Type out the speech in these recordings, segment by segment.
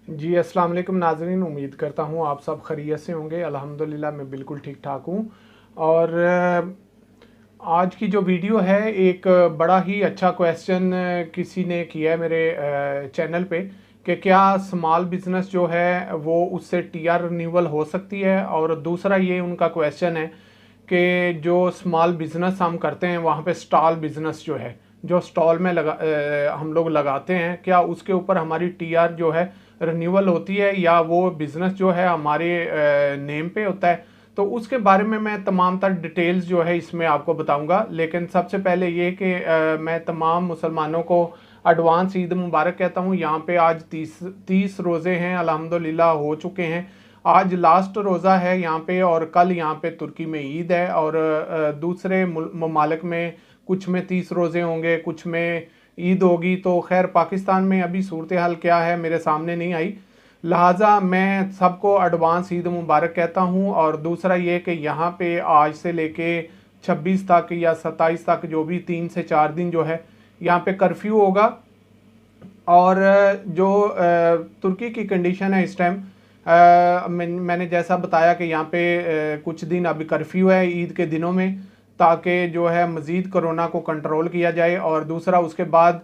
जी अस्सलाम वालेकुम नाज़रीन, उम्मीद करता हूँ आप सब खैरियत से होंगे। अल्हम्दुलिल्लाह मैं बिल्कुल ठीक ठाक हूँ। और आज की जो वीडियो है, एक बड़ा ही अच्छा क्वेश्चन किसी ने किया है मेरे चैनल पे कि क्या स्मॉल बिजनेस जो है वो उससे टीआर रिन्यूअल हो सकती है। और दूसरा ये उनका क्वेश्चन है कि जो स्मॉल बिजनेस हम करते हैं वहाँ पे स्टॉल बिजनेस जो है, जो स्टॉल में हम लोग लगाते हैं, क्या उसके ऊपर हमारी टीआर जो है रिन्यूअल होती है या वो बिजनेस जो है हमारे नेम पे होता है। तो उसके बारे में मैं तमाम तर डिटेल्स जो है इसमें आपको बताऊंगा। लेकिन सबसे पहले ये कि मैं तमाम मुसलमानों को एडवांस ईद मुबारक कहता हूँ। यहाँ पे आज 30 रोज़े हैं, अल्हम्दुलिल्लाह हो चुके हैं। आज लास्ट रोज़ा है यहाँ पे, और कल यहाँ पे तुर्की में ईद है। और दूसरे ममालिक में कुछ में 30 रोज़े होंगे, कुछ में ईद होगी। तो खैर पाकिस्तान में अभी सूरत हाल क्या है मेरे सामने नहीं आई, लिहाजा मैं सबको एडवांस ईद मुबारक कहता हूँ। और दूसरा ये कि यहाँ पे आज से लेके 26 तक या 27 तक, जो भी 3 से 4 दिन जो है यहाँ पे कर्फ्यू होगा। और जो तुर्की की कंडीशन है इस टाइम, मैंने जैसा बताया कि यहाँ पे कुछ दिन अभी कर्फ्यू है ईद के दिनों में, ताकि जो है मज़ीद कोरोना को कंट्रोल किया जाए। और दूसरा उसके बाद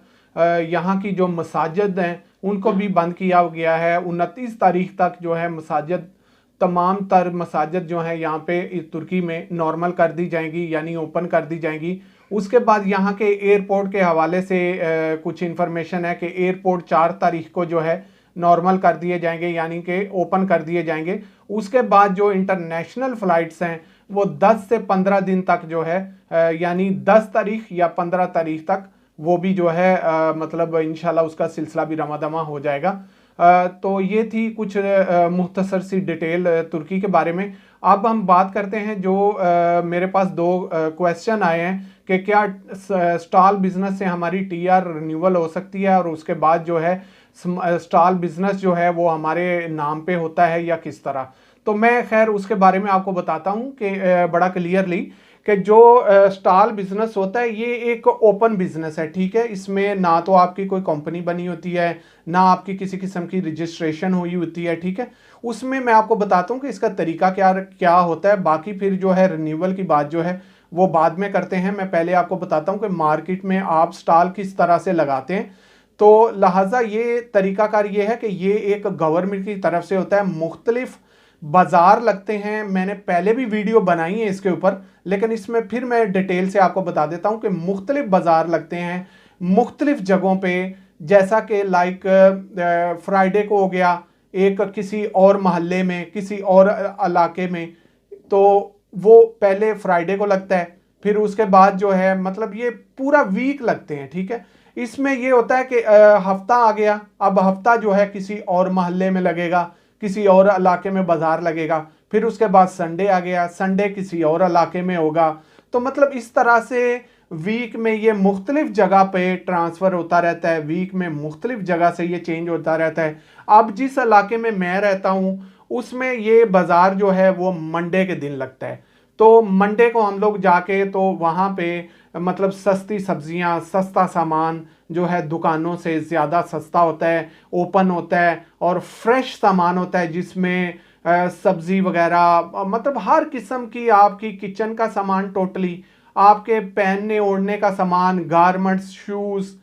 यहाँ की जो मसाजिद हैं उनको भी बंद किया गया है। 29 तारीख तक जो है मसाजिद, तमाम तर मसाजिद जो है यहाँ पे इस तुर्की में नॉर्मल कर दी जाएंगी, यानी ओपन कर दी जाएंगी। उसके बाद यहाँ के एयरपोर्ट के हवाले से कुछ इन्फॉर्मेशन है कि एयरपोर्ट 4 तारीख को जो है नॉर्मल कर दिए जाएंगे, यानी कि ओपन कर दिए जाएंगे। उसके बाद जो इंटरनेशनल फ़्लाइट्स हैं वो 10 से 15 दिन तक जो है, यानी 10 तारीख या 15 तारीख तक वो भी जो है मतलब इंशाल्लाह उसका सिलसिला भी रमादमा हो जाएगा। तो ये थी कुछ मुख्तसर सी डिटेल तुर्की के बारे में। अब हम बात करते हैं जो मेरे पास दो क्वेश्चन आए हैं कि क्या स्टॉल बिजनेस से हमारी टीआर रिन्यूअल हो सकती है, और उसके बाद जो है स्टॉल बिजनेस जो है वो हमारे नाम पे होता है या किस तरह। तो मैं खैर उसके बारे में आपको बताता हूँ कि बड़ा क्लियरली कि जो स्टॉल बिजनेस होता है ये एक ओपन बिजनेस है, ठीक है। इसमें ना तो आपकी कोई कंपनी बनी होती है, ना आपकी किसी किस्म की रजिस्ट्रेशन हुई होती है, ठीक है। उसमें मैं आपको बताता हूँ कि इसका तरीका क्या क्या होता है। बाकी फिर जो है रिन्यूअल की बात जो है वो बाद में करते हैं। मैं पहले आपको बताता हूँ कि मार्केट में आप स्टॉल किस तरह से लगाते हैं। तो लिहाजा ये तरीकाकार ये है कि ये एक गवर्नमेंट की तरफ से होता है। मुख्तलिफ बाजार लगते हैं, मैंने पहले भी वीडियो बनाई है इसके ऊपर, लेकिन इसमें फिर मैं डिटेल से आपको बता देता हूं कि मुख्तलिफ बाजार लगते हैं मुख्तलिफ जगहों पे। जैसा कि लाइक फ्राइडे को हो गया एक किसी और मोहल्ले में, किसी और इलाके में, तो वो पहले फ्राइडे को लगता है, फिर उसके बाद जो है मतलब ये पूरा वीक लगते हैं, ठीक है। इसमें ये होता है कि हफ्ता आ गया, अब हफ्ता जो है किसी और मोहल्ले में लगेगा, किसी और इलाके में बाजार लगेगा। फिर उसके बाद संडे आ गया, संडे किसी और इलाके में होगा। तो मतलब इस तरह से वीक में ये मुख्तलिफ जगह पे ट्रांसफ़र होता रहता है, वीक में मुख्तलिफ जगह से ये चेंज होता रहता है। अब जिस इलाके में मैं रहता हूँ उसमें ये बाज़ार जो है वो मंडे के दिन लगता है। तो मंडे को हम लोग जाके तो वहाँ पे मतलब सस्ती सब्जियाँ, सस्ता सामान जो है दुकानों से ज़्यादा सस्ता होता है, ओपन होता है, और फ्रेश सामान होता है जिसमें सब्ज़ी वगैरह मतलब हर किस्म की आपकी किचन का सामान, टोटली आपके पहनने ओढ़ने का सामान, गारमेंट्स, शूज़,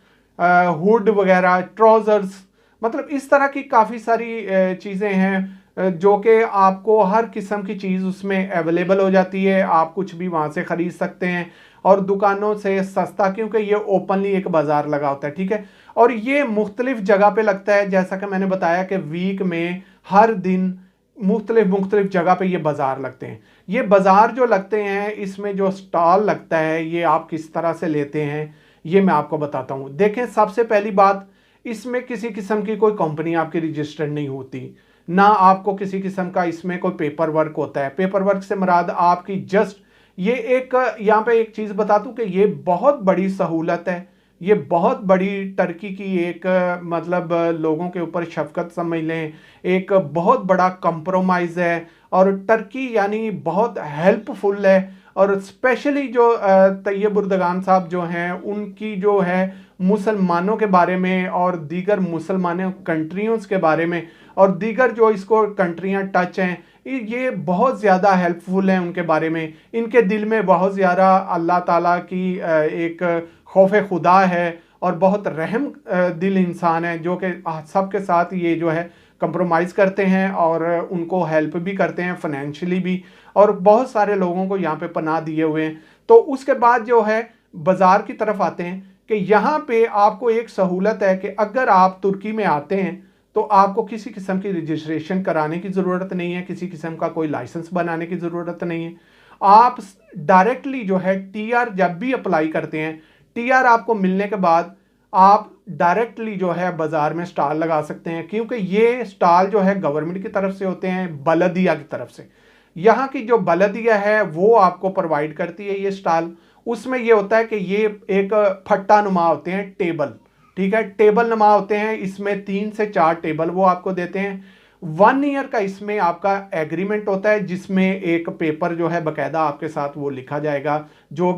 हुड वगैरह, ट्राउज़र्स, मतलब इस तरह की काफ़ी सारी चीज़ें हैं जो कि आपको हर किस्म की चीज़ उसमें अवेलेबल हो जाती है। आप कुछ भी वहाँ से ख़रीद सकते हैं और दुकानों से सस्ता, क्योंकि ये ओपनली एक बाज़ार लगा होता है, ठीक है। और ये मुख्तलिफ जगह पे लगता है, जैसा कि मैंने बताया कि वीक में हर दिन मुख्तलिफ मुख्तलिफ जगह पे ये बाज़ार लगते हैं। ये बाज़ार जो लगते हैं इसमें जो स्टॉल लगता है ये आप किस तरह से लेते हैं ये मैं आपको बताता हूँ। देखें, सबसे पहली बात, इसमें किसी किस्म की कोई कंपनी आपकी रजिस्टर्ड नहीं होती, ना आपको किसी किस्म का इसमें कोई पेपर वर्क होता है। पेपर वर्क से मुराद आपकी जस्ट ये एक, यहाँ पे एक चीज़ बता दूं कि ये बहुत बड़ी सहूलत है, ये बहुत बड़ी टर्की की एक मतलब लोगों के ऊपर शफकत समझ लें, एक बहुत बड़ा कंप्रोमाइज़ है। और टर्की यानी बहुत हेल्पफुल है और स्पेशली जो तैयब उर्दगान साहब जो हैं उनकी जो है मुसलमानों के बारे में और दीगर मुसलमानों कंट्रियों के बारे में और दीगर जो इसको कंट्रियां टच हैं, ये बहुत ज़्यादा हेल्पफुल हैं उनके बारे में। इनके दिल में बहुत ज़्यादा अल्लाह ताला की एक खौफ खुदा है और बहुत रहम दिल इंसान है, जो कि सबके साथ ये जो है कंप्रोमाइज़ करते हैं और उनको हेल्प भी करते हैं फाइनेंशियली भी, और बहुत सारे लोगों को यहाँ पे पनाह दिए हुए हैं। तो उसके बाद जो है बाज़ार की तरफ आते हैं कि यहाँ पे आपको एक सहूलत है कि अगर आप तुर्की में आते हैं तो आपको किसी किस्म की रजिस्ट्रेशन कराने की ज़रूरत नहीं है, किसी किस्म का कोई लाइसेंस बनाने की ज़रूरत नहीं है। आप डायरेक्टली जो है टीआर जब भी अप्लाई करते हैं, टीआर आपको मिलने के बाद आप डायरेक्टली जो है बाज़ार में स्टॉल लगा सकते हैं, क्योंकि ये स्टॉल जो है गवर्नमेंट की तरफ से होते हैं, बलदिया की तरफ से। यहाँ की जो बलदिया है वो आपको प्रोवाइड करती है ये स्टॉल। उसमें ये होता है कि ये एक फट्टा नुमा होते हैं टेबल, ठीक है, टेबल नुमा होते हैं, इसमें 3 से 4 टेबल वो आपको देते हैं। 1 ईयर का इसमें आपका एग्रीमेंट होता है, जिसमें एक पेपर जो है बकायदा आपके साथ वो लिखा जाएगा, जो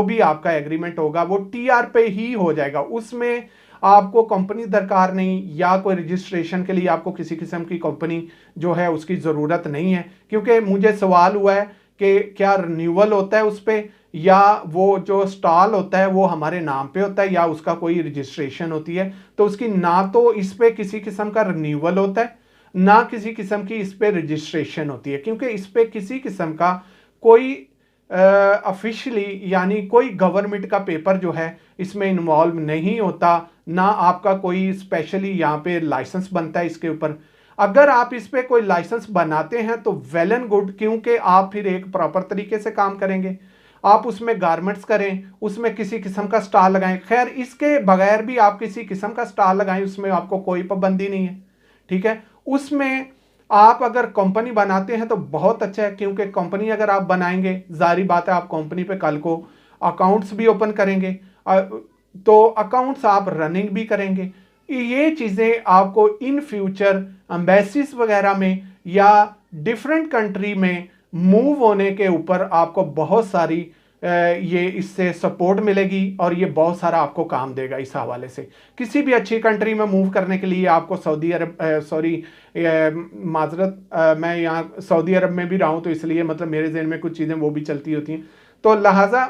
भी आपका एग्रीमेंट होगा वो टीआर पे ही हो जाएगा। उसमें आपको कंपनी दरकार नहीं, या कोई रजिस्ट्रेशन के लिए आपको किसी किस्म की कंपनी जो है उसकी ज़रूरत नहीं है। क्योंकि मुझे सवाल हुआ है कि क्या रिन्यूअल होता है उस पर, या वो जो स्टॉल होता है वो हमारे नाम पे होता है, या उसका कोई रजिस्ट्रेशन होती है। तो उसकी ना तो इस पर किसी किस्म का रिन्यूअल होता है, ना किसी किस्म की इस पर रजिस्ट्रेशन होती है, क्योंकि इस पर किसी किस्म का कोई ऑफिशियली यानी कोई गवर्नमेंट का पेपर जो है इसमें इन्वॉल्व नहीं होता, ना आपका कोई स्पेशली यहाँ पे लाइसेंस बनता है इसके ऊपर। अगर आप इस पे कोई लाइसेंस बनाते हैं तो वेल एंड गुड, क्योंकि आप फिर एक प्रॉपर तरीके से काम करेंगे, आप उसमें गारमेंट्स करें, उसमें किसी किस्म का स्टॉल लगाएं। खैर इसके बगैर भी आप किसी किस्म का स्टॉल लगाएं, उसमें आपको कोई पाबंदी नहीं है, ठीक है। उसमें आप अगर कंपनी बनाते हैं तो बहुत अच्छा है, क्योंकि कंपनी अगर आप बनाएंगे जाहिर बात है आप कंपनी पे कल को अकाउंट्स भी ओपन करेंगे, तो अकाउंट्स आप रनिंग भी करेंगे। ये चीज़ें आपको इन फ्यूचर एम्बेसीज वगैरह में या डिफरेंट कंट्री में मूव होने के ऊपर आपको बहुत सारी ये इससे सपोर्ट मिलेगी, और ये बहुत सारा आपको काम देगा इस हवाले से। किसी भी अच्छी कंट्री में मूव करने के लिए आपको सऊदी अरब माजरत मैं यहाँ सऊदी अरब में भी रहा हूँ, तो इसलिए मतलब मेरे जहन में कुछ चीज़ें वो भी चलती होती हैं, तो लिहाजा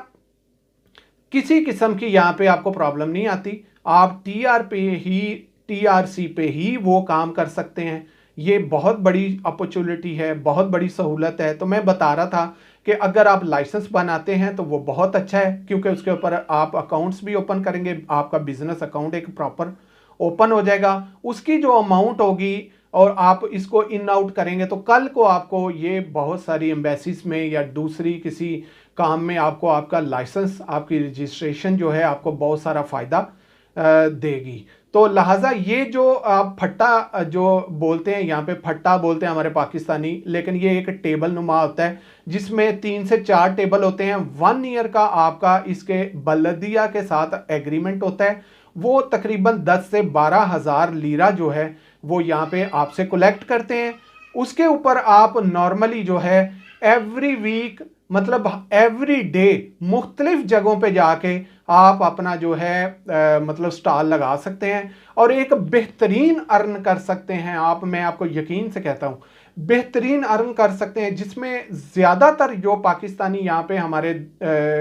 किसी किस्म की यहाँ पे आपको प्रॉब्लम नहीं आती। आप टीआरसी पे ही वो काम कर सकते हैं। ये बहुत बड़ी अपॉर्चुनिटी है, बहुत बड़ी सहूलत है। तो मैं बता रहा था कि अगर आप लाइसेंस बनाते हैं तो वो बहुत अच्छा है, क्योंकि उसके ऊपर आप अकाउंट्स भी ओपन करेंगे, आपका बिजनेस अकाउंट एक प्रॉपर ओपन हो जाएगा। उसकी जो अमाउंट होगी और आप इसको इन आउट करेंगे तो कल को आपको ये बहुत सारी एम्बेसीज में या दूसरी किसी काम में आपको आपका लाइसेंस, आपकी रजिस्ट्रेशन जो है आपको बहुत सारा फ़ायदा देगी। तो लिहाजा ये जो आप फट्टा जो बोलते हैं, यहाँ पे फट्टा बोलते हैं हमारे पाकिस्तानी, लेकिन ये एक टेबल नुमा होता है जिसमें 3 से 4 टेबल होते हैं। 1 ईयर का आपका इसके बलदिया के साथ एग्रीमेंट होता है। वो तकरीबन 10 से 12 हज़ार लीरा जो है वो यहाँ पे आपसे कलेक्ट करते हैं। उसके ऊपर आप नॉर्मली जो है एवरी वीक मतलब एवरी डे मुख्तलिफ जगहों पे जाके आप अपना जो है मतलब स्टॉल लगा सकते हैं और एक बेहतरीन अर्न कर सकते हैं आप। मैं आपको यकीन से कहता हूँ बेहतरीन अर्न कर सकते हैं, जिसमें ज़्यादातर जो पाकिस्तानी यहाँ पे हमारे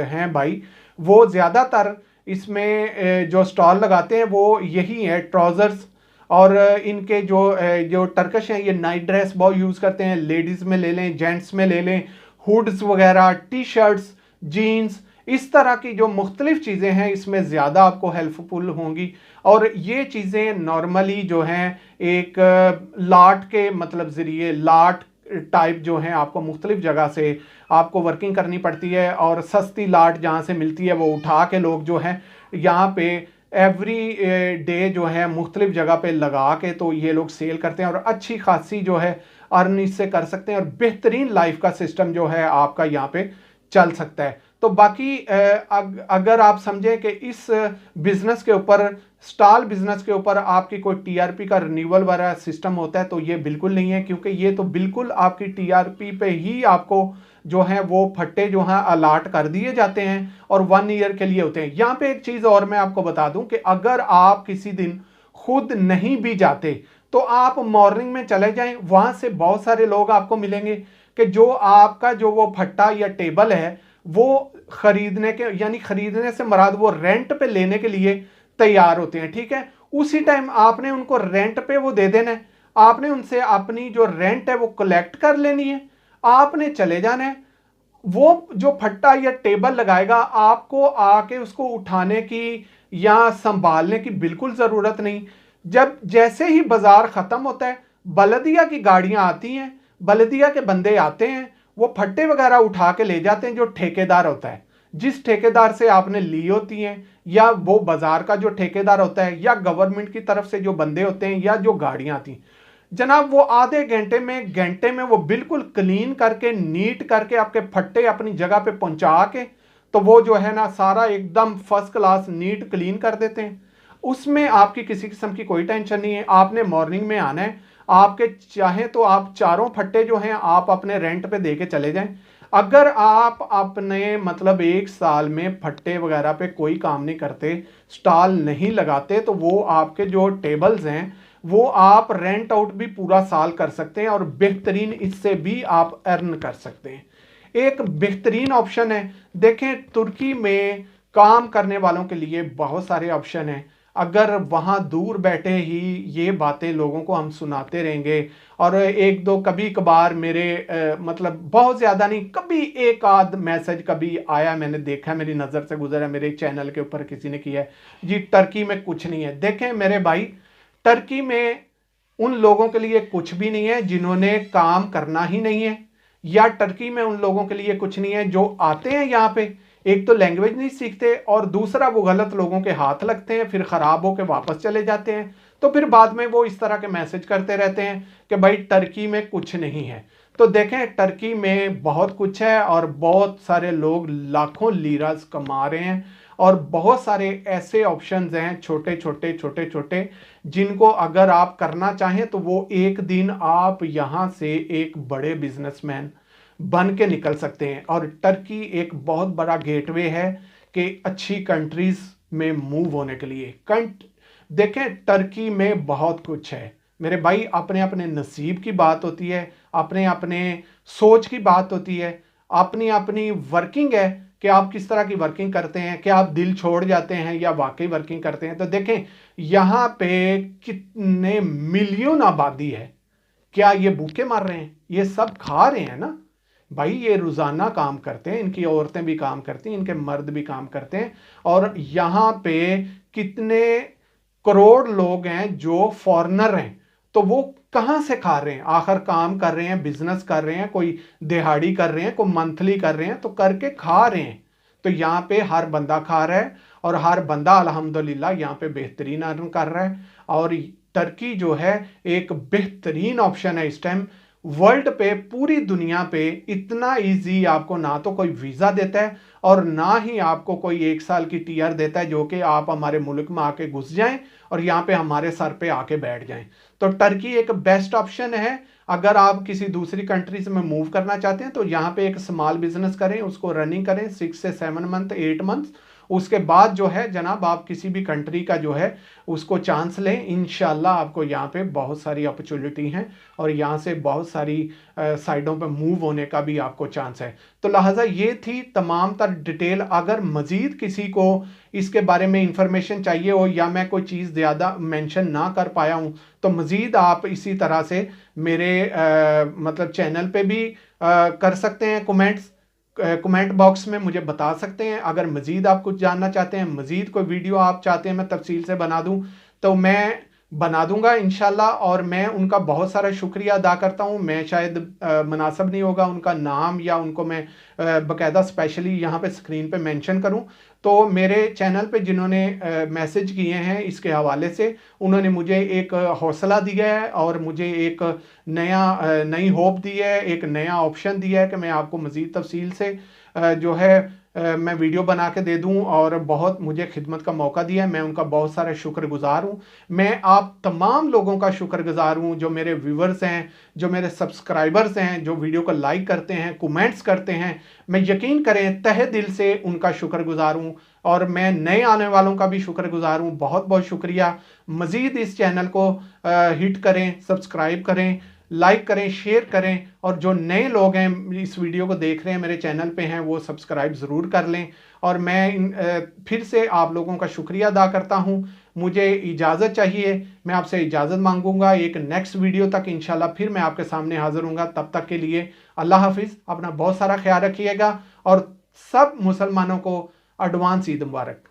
हैं भाई, वो ज़्यादातर इसमें जो स्टॉल लगाते हैं वो यही है, ट्राउज़र्स और इनके जो टर्कश हैं ये नाइट ड्रेस बहुत यूज़ करते हैं। लेडीज़ में ले लें, जेंट्स में ले लें, हुड्स वगैरह, टी शर्ट्स, जीन्स, इस तरह की जो मुख्तलिफ चीज़ें हैं इसमें ज़्यादा आपको हेल्पफुल होंगी। और ये चीज़ें नॉर्मली जो हैं एक लाट के मतलब ज़रिए, लाट टाइप जो हैं आपको मुख्तलिफ जगह से आपको वर्किंग करनी पड़ती है और सस्ती लाट जहाँ से मिलती है वो उठा के लोग जो हैं यहाँ पे एवरी डे जो है मुख्तलिफ जगह पे लगा के तो ये लोग सेल करते हैं और अच्छी खासी जो है अर्न इससे कर सकते हैं और बेहतरीन लाइफ का सिस्टम जो है आपका यहाँ पे चल सकता है। तो बाकी अगर आप समझें कि इस बिजनेस के ऊपर, स्टॉल बिजनेस के ऊपर आपकी कोई टीआरपी का रिन्यूअल वाला सिस्टम होता है, तो ये बिल्कुल नहीं है, क्योंकि ये तो बिल्कुल आपकी टीआरपी पे ही आपको जो है वो फट्टे जो हैं अलाट कर दिए जाते हैं और 1 ईयर के लिए होते हैं। यहाँ पे एक चीज और मैं आपको बता दूं कि अगर आप किसी दिन खुद नहीं भी जाते तो आप मॉर्निंग में चले जाएं, वहां से बहुत सारे लोग आपको मिलेंगे कि जो आपका जो वो फट्टा या टेबल है वो खरीदने के, यानी खरीदने से मुराद वो रेंट पे लेने के लिए तैयार होते हैं। ठीक है, उसी टाइम आपने उनको रेंट पे वो दे देना है, आपने उनसे अपनी जो रेंट है वो कलेक्ट कर लेनी है, आपने चले जाना है। वो जो फट्टा या टेबल लगाएगा आपको आके उसको उठाने की या संभालने की बिल्कुल जरूरत नहीं। जब जैसे ही बाजार खत्म होता है, बलदिया की गाड़ियां आती हैं, बलदिया के बंदे आते हैं, वो फट्टे वगैरह उठा के ले जाते हैं। जो ठेकेदार होता है, जिस ठेकेदार से आपने ली होती हैं, या वो बाजार का जो ठेकेदार होता है, या गवर्नमेंट की तरफ से जो बंदे होते हैं, या जो गाड़ियां आती हैं, जनाब वो आधे घंटे में वो बिल्कुल क्लीन करके, नीट करके आपके फट्टे अपनी जगह पे पहुंचा के, तो वो जो है ना सारा एकदम फर्स्ट क्लास नीट क्लीन कर देते हैं। उसमें आपकी किसी किस्म की कोई टेंशन नहीं है। आपने मॉर्निंग में आना है, आपके चाहे तो आप चारों फट्टे जो हैं आप अपने रेंट पे दे के चले जाएं। अगर आप अपने मतलब 1 साल में फट्टे वगैरह पे कोई काम नहीं करते, स्टॉल नहीं लगाते, तो वो आपके जो टेबल्स हैं वो आप रेंट आउट भी पूरा साल कर सकते हैं और बेहतरीन इससे भी आप अर्न कर सकते हैं। एक बेहतरीन ऑप्शन है। देखें, तुर्की में काम करने वालों के लिए बहुत सारे ऑप्शन हैं। अगर वहां दूर बैठे ही ये बातें लोगों को हम सुनाते रहेंगे, और एक दो कभी कभार मेरे मतलब बहुत ज्यादा नहीं, कभी एक आध मैसेज कभी आया, मैंने देखा, मेरी नजर से गुजरा, मेरे चैनल के ऊपर किसी ने किया है जी टर्की में कुछ नहीं है। देखें मेरे भाई, टर्की में उन लोगों के लिए कुछ भी नहीं है जिन्होंने काम करना ही नहीं है, या टर्की में उन लोगों के लिए कुछ नहीं है जो आते हैं यहाँ पे, एक तो लैंग्वेज नहीं सीखते और दूसरा वो गलत लोगों के हाथ लगते हैं, फिर खराब होकर वापस चले जाते हैं। तो फिर बाद में वो इस तरह के मैसेज करते रहते हैं कि भाई टर्की में कुछ नहीं है। तो देखें, टर्की में बहुत कुछ है और बहुत सारे लोग लाखों लीरास कमा रहे हैं, और बहुत सारे ऐसे ऑप्शंस हैं छोटे छोटे जिनको अगर आप करना चाहें तो वो एक दिन आप यहां से एक बड़े बिजनेसमैन बन के निकल सकते हैं। और टर्की एक बहुत बड़ा गेटवे है कि अच्छी कंट्रीज में मूव होने के लिए। देखें, टर्की में बहुत कुछ है मेरे भाई, अपने अपने नसीब की बात होती है, अपने अपने सोच की बात होती है, अपनी अपनी वर्किंग है कि आप किस तरह की वर्किंग करते हैं, कि आप दिल छोड़ जाते हैं या वाकई वर्किंग करते हैं। तो देखें, यहाँ पे कितने मिलियन आबादी है, क्या ये भूखे मर रहे हैं? ये सब खा रहे हैं ना भाई, ये रोजाना काम करते हैं, इनकी औरतें भी काम करती हैं, इनके मर्द भी काम करते हैं। और यहाँ पे कितने करोड़ लोग हैं जो फॉरेनर हैं, तो वो कहां से खा रहे हैं? आखिर काम कर रहे हैं, बिजनेस कर रहे हैं, कोई दिहाड़ी कर रहे हैं, कोई मंथली कर रहे हैं, तो करके खा रहे हैं। तो यहाँ पे हर बंदा खा रहा है और हर बंदा अल्हम्दुलिल्लाह यहाँ पे बेहतरीन अर्न कर रहा है। और टर्की जो है एक बेहतरीन ऑप्शन है इस टाइम वर्ल्ड पे, पूरी दुनिया पे। इतना इजी, आपको ना तो कोई वीजा देता है और ना ही आपको कोई 1 साल की टीआर देता है जो कि आप हमारे मुल्क में आके घुस जाएं और यहाँ पे हमारे सर पे आके बैठ जाएं। तो टर्की एक बेस्ट ऑप्शन है। अगर आप किसी दूसरी कंट्रीज में मूव करना चाहते हैं तो यहाँ पे एक स्मॉल बिजनेस करें, उसको रनिंग करें 6 से 7 मंथ 8 मंथ, उसके बाद जो है जनाब आप किसी भी कंट्री का जो है उसको चांस लें। इंशाल्लाह आपको यहाँ पे बहुत सारी अपॉर्चुनिटी हैं और यहाँ से बहुत सारी साइडों पे मूव होने का भी आपको चांस है। तो लिहाजा ये थी तमाम तर डिटेल। अगर मज़ीद किसी को इसके बारे में इंफॉर्मेशन चाहिए हो या मैं कोई चीज़ ज़्यादा मेंशन ना कर पाया हूँ तो मज़ीद आप इसी तरह से मेरे मतलब चैनल पे भी कर सकते हैं कमेंट्स, कमेंट बॉक्स में मुझे बता सकते हैं। अगर मज़ीद आप कुछ जानना चाहते हैं, मज़ीद कोई वीडियो आप चाहते हैं मैं तफसील से बना दूं तो मैं बना दूंगा इंशाल्लाह। और मैं उनका बहुत सारा शुक्रिया अदा करता हूं। मैं शायद मुनासिब नहीं होगा उनका नाम या उनको मैं बाकायदा स्पेशली यहाँ पे स्क्रीन पे मेंशन करूं। तो मेरे चैनल पे जिन्होंने मैसेज किए हैं इसके हवाले से, उन्होंने मुझे एक हौसला दिया है और मुझे एक नई होप दी है, एक नया ऑप्शन दिया है कि मैं आपको मज़ीद तफसील से जो है मैं वीडियो बना के दे दूं और बहुत मुझे खिदमत का मौका दिया है। मैं उनका बहुत सारा शुक्रगुजार हूं। मैं आप तमाम लोगों का शुक्रगुजार हूं जो मेरे व्यूवर्स हैं, जो मेरे सब्सक्राइबर्स हैं, जो वीडियो को लाइक करते हैं, कमेंट्स करते हैं। मैं यकीन करें तहे दिल से उनका शुक्रगुजार हूं और मैं नए आने वालों का भी शुक्रगुजार हूं। बहुत बहुत शुक्रिया। मज़ीद इस चैनल को हिट करें, सब्सक्राइब करें, लाइक करें, शेयर करें और जो नए लोग हैं इस वीडियो को देख रहे हैं, मेरे चैनल पे हैं, वो सब्सक्राइब ज़रूर कर लें। और मैं फिर से आप लोगों का शुक्रिया अदा करता हूं। मुझे इजाज़त चाहिए, मैं आपसे इजाज़त मांगूंगा। एक नेक्स्ट वीडियो तक इंशाल्लाह फिर मैं आपके सामने हाजिर हूँगा। तब तक के लिए अल्लाह हाफिज़। अपना बहुत सारा ख्याल रखिएगा और सब मुसलमानों को एडवांस ईद मुबारक।